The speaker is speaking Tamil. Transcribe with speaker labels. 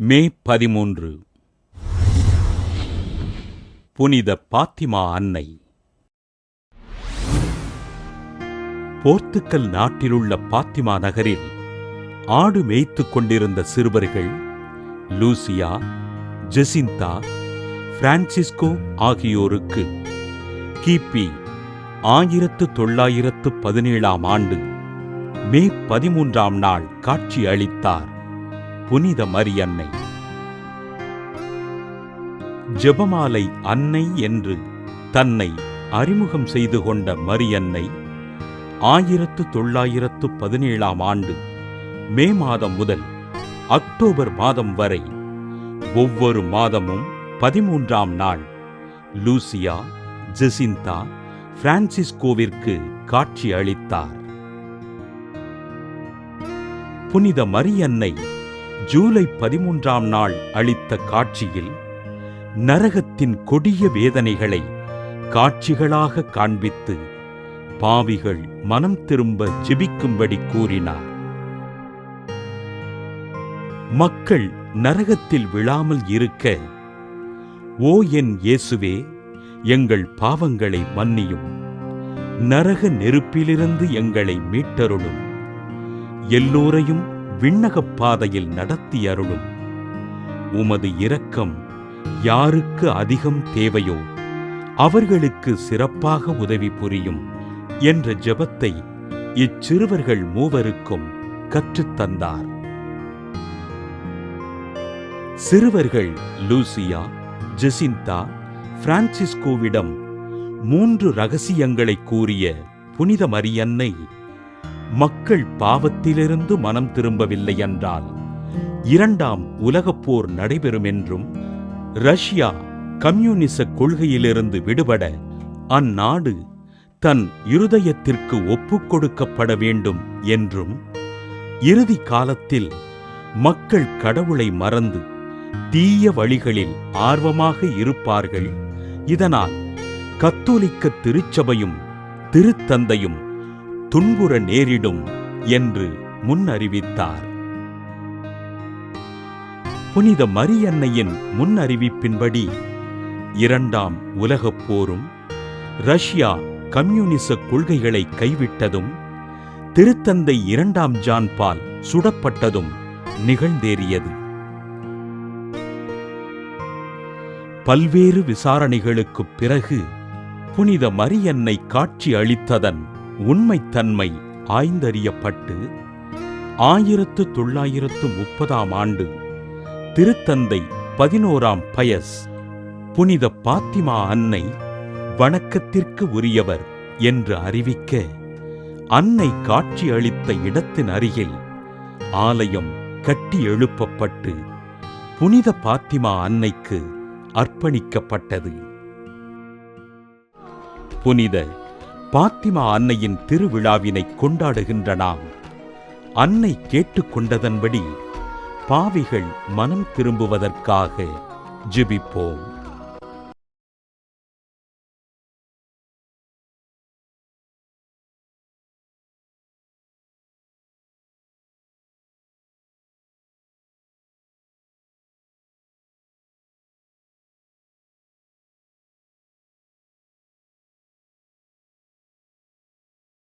Speaker 1: மே 13 புனித பாத்திமா அன்னை. போர்த்துக்கல் நாட்டிலுள்ள பாத்திமா நகரில் ஆடு மேய்த்துக் கொண்டிருந்த சிறுவர்கள் லூசியா, ஜெசிந்தா, பிரான்சிஸ்கோ ஆகியோருக்கு கிபி 1917 ஆண்டு மே 13 நாள் காட்சி அளித்தார் புனித மரியன்னை. ஜெபமாலை அன்னை என்று தன்னை அறிமுகம் செய்து கொண்ட மரியன்னை 1917 ஆண்டு மே மாதம் முதல் அக்டோபர் மாதம் வரை ஒவ்வொரு மாதமும் 13 நாள் லூசியா, ஜெசிந்தா, பிரான்சிஸ்கோவிற்கு காட்சி அளித்தார். புனித மரியன்னை ஜூலை 13 நாள் அளித்த காட்சியில் நரகத்தின் கொடிய வேதனைகளை காட்சிகளாக காண்பித்து பாவிகள் மனம் திரும்ப ஜெபிக்கும்படி கூறினார். மக்கள் நரகத்தில் விழாமல் இருக்க, ஓ என் இயேசுவே, எங்கள் பாவங்களை மன்னியும், நரக நெருப்பிலிருந்து எங்களை மீட்டருளும், எல்லோரையும் விண்ணகப் பாதையில் நடத்தி அருளும், உமது இரக்கம் யாருக்கு அதிகம் தேவையோ அவர்களுக்கு சிறப்பாக உதவி புரியும் என்ற ஜெபத்தை இச்சிறுவர்கள் மூவருக்கும் கற்றுத்தந்தார். சிறுவர்கள் லூசியா, ஜெசிந்தா, பிரான்சிஸ்கோவிடம் 3 ரகசியங்களை கூறிய புனித மரியன்னை, மக்கள் பாவத்திலிருந்து மனம் திரும்பவில்லை என்றால் 2ஆம் உலகப் போர் நடைபெறும் என்றும், ரஷ்யா கம்யூனிச கொள்கையிலிருந்து விடுபட அந்நாடு தன் இருதயத்திற்கு ஒப்புக் கொடுக்கப்பட வேண்டும் என்றும், இறுதி காலத்தில் மக்கள் கடவுளை மறந்து தீய வழிகளில் ஆர்வமாக இருப்பார்கள், இதனால் கத்தோலிக்க திருச்சபையும் திருத்தந்தையும் துன்புற நேரிடும் என்று முன்னறிவித்தார். புனித மரியன்னையின் முன்னறிவிப்பின்படி 2ஆம் உலகப் போரும், ரஷ்யா கம்யூனிச கொள்கைகளை கைவிட்டதும், திருத்தந்தை 2ஆம் ஜான் பால் சுடப்பட்டதும் நிகழ்ந்தேறியது. பல்வேறு விசாரணைகளுக்குப் பிறகு புனித மரியன்னை காட்சி அளித்ததன் உண்மைத்தன்மை ஆய்ந்தறியப்பட்டு 1930 ஆண்டு திருத்தந்தை 11ஆம் பயஸ் புனித பாத்திமா அன்னை வணக்கத்திற்கு உரியவர் என்று அறிவிக்க, அன்னை காட்சி அளித்த இடத்தின் அருகில் ஆலயம் கட்டி எழுப்பப்பட்டு புனித பாத்திமா அன்னைக்கு அர்ப்பணிக்கப்பட்டது. புனித பாத்திமா அன்னையின் திருவிழாவினை கொண்டாடுகின்ற நாம் அன்னை கேட்டுக்கொண்டதன்படி பாவிகள் மனம் திரும்புவதற்காக ஜெபிப்போம்.